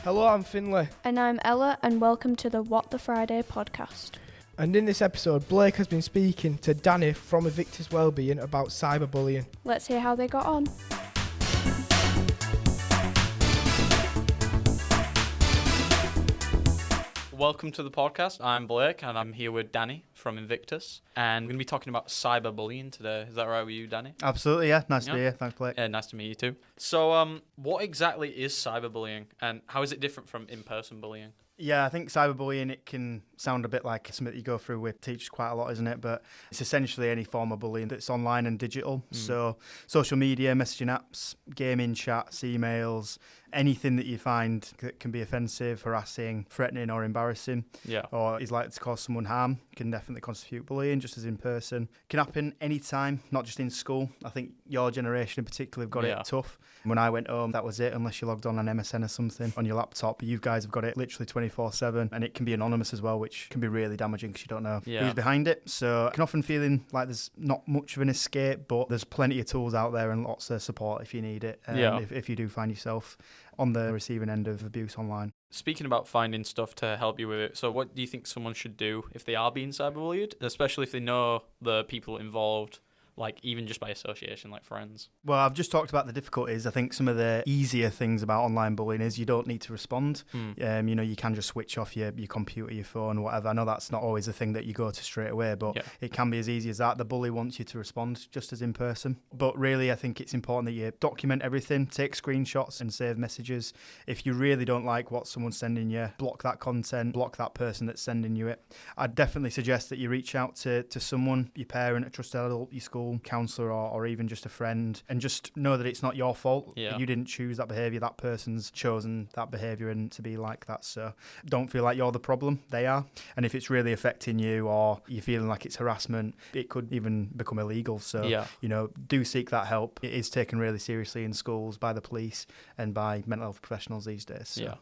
Hello, I'm Finlay. And I'm Ella, and welcome to the What the Friday podcast. And in this episode, Blake has been speaking to Danny from Invictus Wellbeing about cyberbullying. Let's hear how they got on. Welcome to the podcast. I'm Blake and I'm here with Danny from Invictus, and we're going to be talking about cyberbullying today. Is that right with you, Danny? Absolutely, yeah. Nice to be here. Thanks, Blake. Yeah, nice to meet you too. So, what exactly is cyberbullying and how is it different from in-person bullying? Yeah, I think cyberbullying, it can sound a bit like something that you go through with teachers quite a lot, isn't it? But it's essentially any form of bullying that's online and digital. So social media, messaging apps, gaming chats, emails, anything that you find that can be offensive, harassing, threatening or embarrassing, or is likely to cause someone harm, can definitely constitute bullying, just as in person. Can happen anytime, not just in school. I think your generation in particular have got it tough. When I went home, that was it, unless you logged on an MSN or something on your laptop. You guys have got it literally 24/7, and it can be anonymous as well, which can be really damaging because you don't know who's behind it. So I can often feeling like there's not much of an escape, but there's plenty of tools out there and lots of support if you need it, if you do find yourself on the receiving end of abuse online. Speaking about finding stuff to help you with it, so what do you think someone should do if they are being cyberbullied, especially if they know the people involved, like even just by association, like friends? Well, I've just talked about the difficulties. I think some of the easier things about online bullying is you don't need to respond. You can just switch off your computer, your phone, whatever. I know that's not always a thing that you go to straight away, but it can be as easy as that. The bully wants you to respond just as in person. But really, I think it's important that you document everything, take screenshots and save messages. If you really don't like what someone's sending you, block that content, block that person that's sending you it. I'd definitely suggest that you reach out to someone, your parent, a trusted adult, your school counsellor, or even just a friend, and just know that it's not your fault. You didn't choose that behaviour. That person's chosen that behaviour and to be like that. So don't feel like you're the problem. They are. And if it's really affecting you or you're feeling like it's harassment, it could even become illegal. So, do seek that help. It is taken really seriously in schools by the police and by mental health professionals these days. So,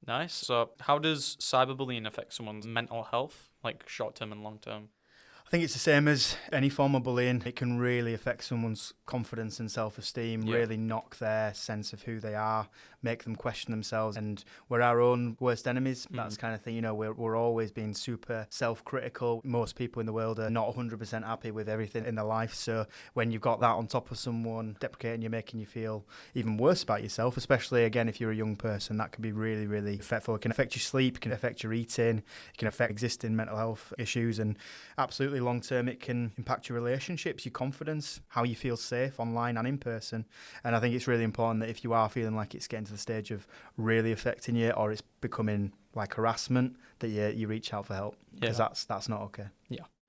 Nice. So how does cyberbullying affect someone's mental health, like short-term and long-term? I think it's the same as any form of bullying. It can really affect someone's confidence and self-esteem, really knock their sense of who they are, make them question themselves. And we're our own worst enemies. That's kind of thing, we're always being super self-critical. Most people in the world are not 100% happy with everything in their life. So when you've got that on top of someone deprecating you, making you feel even worse about yourself, especially, again, if you're a young person, that can be really, really effectful. It can affect your sleep, it can affect your eating, it can affect existing mental health issues, and absolutely long term it can impact your relationships, your confidence, how you feel safe online and in person. And I think it's really important that if you are feeling like it's getting to the stage of really affecting you or it's becoming like harassment, that you reach out for help, because that's not okay.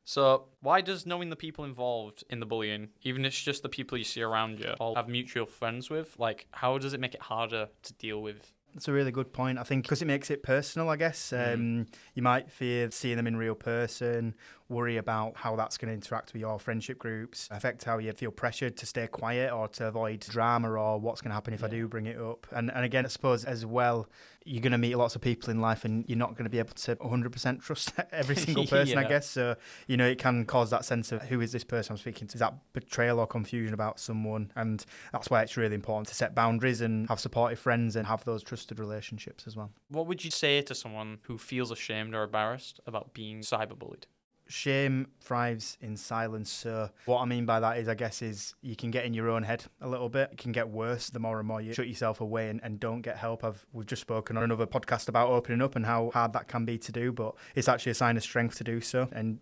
So why does knowing the people involved in the bullying, even if it's just the people you see around you or have mutual friends with, like how does it make it harder to deal with? That's a really good point. I think because it makes it personal, I guess. You might fear seeing them in real person, worry about how that's going to interact with your friendship groups, affect how you feel pressured to stay quiet or to avoid drama or what's going to happen if I do bring it up. And again, I suppose as well, you're going to meet lots of people in life and you're not going to be able to 100% trust every single person, I guess. So, it can cause that sense of who is this person I'm speaking to? Is that betrayal or confusion about someone? And that's why it's really important to set boundaries and have supportive friends and have those trusted relationships as well. What would you say to someone who feels ashamed or embarrassed about being cyberbullied? Shame thrives in silence. So what I mean by that is you can get in your own head a little bit. It can get worse the more and more you shut yourself away and don't get help. We've just spoken on another podcast about opening up and how hard that can be to do, but it's actually a sign of strength to do so. And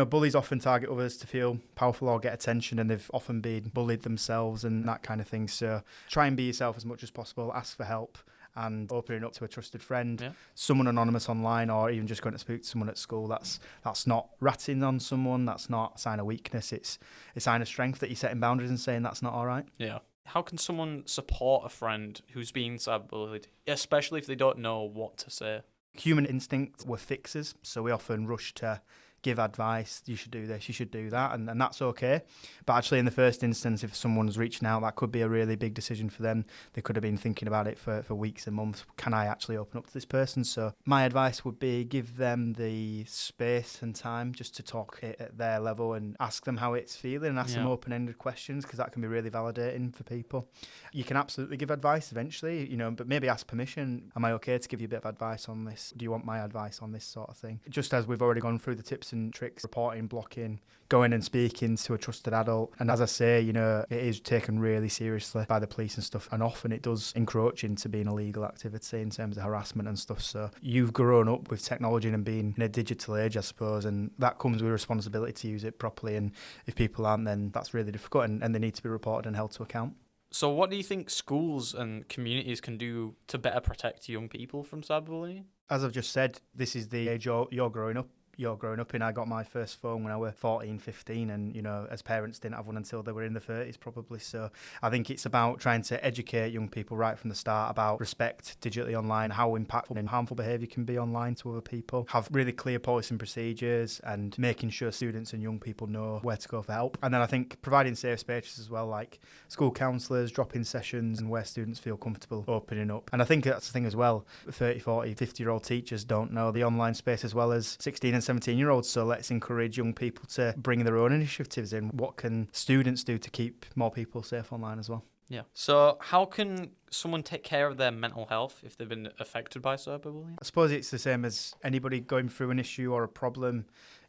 bullies often target others to feel powerful or get attention, and they've often been bullied themselves and that kind of thing. So try and be yourself as much as possible. Ask for help. And opening up to a trusted friend, someone anonymous online, or even just going to speak to someone at school. That's not ratting on someone. That's not a sign of weakness. It's a sign of strength that you're setting boundaries and saying that's not all right. Yeah. How can someone support a friend who's being cyberbullied, especially if they don't know what to say? Human instinct, we're fixers, so we often rush to give advice, you should do this, you should do that, and that's okay. But actually in the first instance, if someone's reaching out, that could be a really big decision for them. They could have been thinking about it for weeks and months. Can I actually open up to this person? So my advice would be give them the space and time just to talk it at their level and ask them how it's feeling and ask them open-ended questions, because that can be really validating for people. You can absolutely give advice eventually, but maybe ask permission. Am I okay to give you a bit of advice on this? Do you want my advice on this sort of thing? Just as we've already gone through the tips and tricks, reporting, blocking, going and speaking to a trusted adult. And as I say, it is taken really seriously by the police and stuff, and often it does encroach into being a legal activity in terms of harassment and stuff. So you've grown up with technology and being in a digital age, I suppose, and that comes with responsibility to use it properly. And if people aren't, then that's really difficult, and they need to be reported and held to account. So what do you think schools and communities can do to better protect young people from cyberbullying? As I've just said, this is the age you're growing up in. I got my first phone when I was 14, 15, and as parents didn't have one until they were in their 30s probably. So I think it's about trying to educate young people right from the start about respect digitally online, how impactful and harmful behaviour can be online to other people, have really clear policy and procedures, and making sure students and young people know where to go for help. And then I think providing safe spaces as well, like school counsellors, drop-in sessions, and where students feel comfortable opening up. And I think that's the thing as well, 30, 40, 50-year-old teachers don't know the online space as well as 16 and 17-year-olds, so let's encourage young people to bring their own initiatives in. What can students do to keep more people safe online as well? Yeah. So how can someone take care of their mental health if they've been affected by cyberbullying? I suppose it's the same as anybody going through an issue or a problem.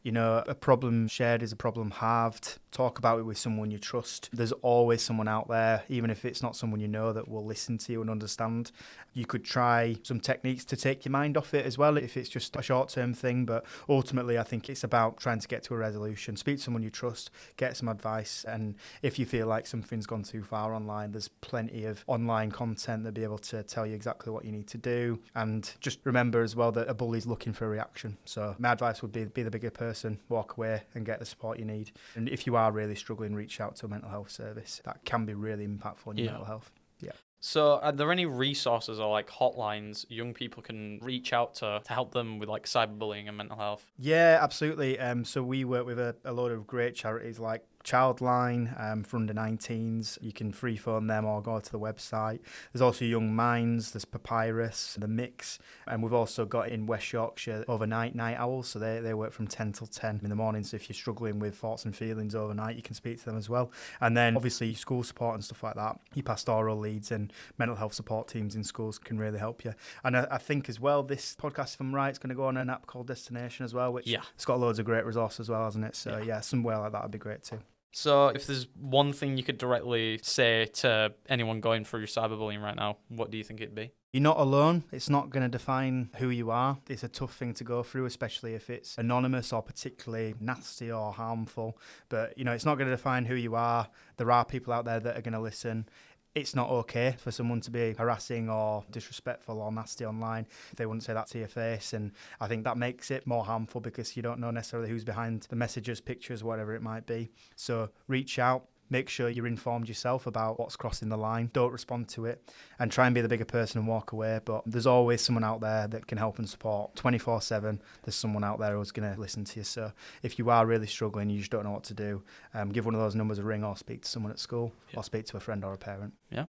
A problem shared is a problem halved. Talk about it with someone you trust. There's always someone out there, even if it's not someone you know, that will listen to you and understand. You could try some techniques to take your mind off it as well, if it's just a short-term thing. But ultimately, I think it's about trying to get to a resolution. Speak to someone you trust, get some advice. And if you feel like something's gone too far online, there's plenty of online content that'll be able to tell you exactly what you need to do. And just remember as well that a bully's looking for a reaction. So my advice would be the bigger person, walk away and get the support you need. And if you are really struggling, reach out to a mental health service. That can be really impactful on your mental health. Yeah. So are there any resources or hotlines young people can reach out to help them with cyberbullying and mental health? Yeah, absolutely. So we work with a load of great charities like Childline for under 19s. You can free phone them or go to the website. There's also Young Minds, there's Papyrus, The Mix, and we've also got in West Yorkshire Overnight Night Owls, so they work from 10 till 10 in the morning. So if you're struggling with thoughts and feelings overnight, you can speak to them as well. And then obviously school support and stuff like that, your pastoral leads and mental health support teams in schools can really help you. And I think as well, this podcast, if I'm right, it's going to go on an app called Destination as well, which it's got loads of great resources as well, hasn't it? So somewhere like that would be great too. So if there's one thing you could directly say to anyone going through cyberbullying right now, what do you think it'd be? You're not alone. It's not going to define who you are. It's a tough thing to go through, especially if it's anonymous or particularly nasty or harmful. But, it's not going to define who you are. There are people out there that are going to listen. It's not okay for someone to be harassing or disrespectful or nasty online. They wouldn't say that to your face, and I think that makes it more harmful because you don't know necessarily who's behind the messages, pictures, whatever it might be. So reach out. Make sure you're informed yourself about what's crossing the line. Don't respond to it and try and be the bigger person and walk away. But there's always someone out there that can help and support 24/7. There's someone out there who's going to listen to you. So if you are really struggling, you just don't know what to do, give one of those numbers a ring or speak to someone at school or speak to a friend or a parent. Yeah.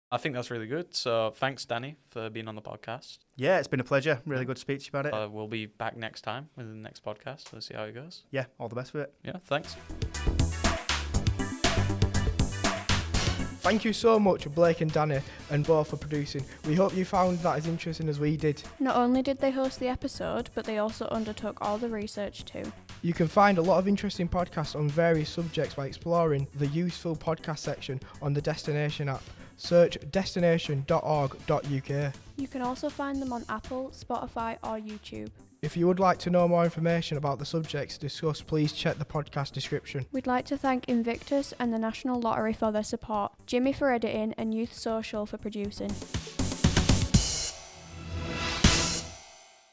I think that's really good. So thanks, Danny, for being on the podcast. Yeah, it's been a pleasure. Really good to speak to you about it. We'll be back next time with the next podcast. Let's see how it goes. Yeah, all the best with it. Yeah, thanks. Thank you so much, Blake and Danny, and both for producing. We hope you found that as interesting as we did. Not only did they host the episode, but they also undertook all the research too. You can find a lot of interesting podcasts on various subjects by exploring the useful podcast section on the Destination app. Search destination.org.uk. You can also find them on Apple, Spotify or YouTube. If you would like to know more information about the subjects discussed, please check the podcast description. We'd like to thank Invictus and the National Lottery for their support, Jimmy for editing and Youth Social for producing.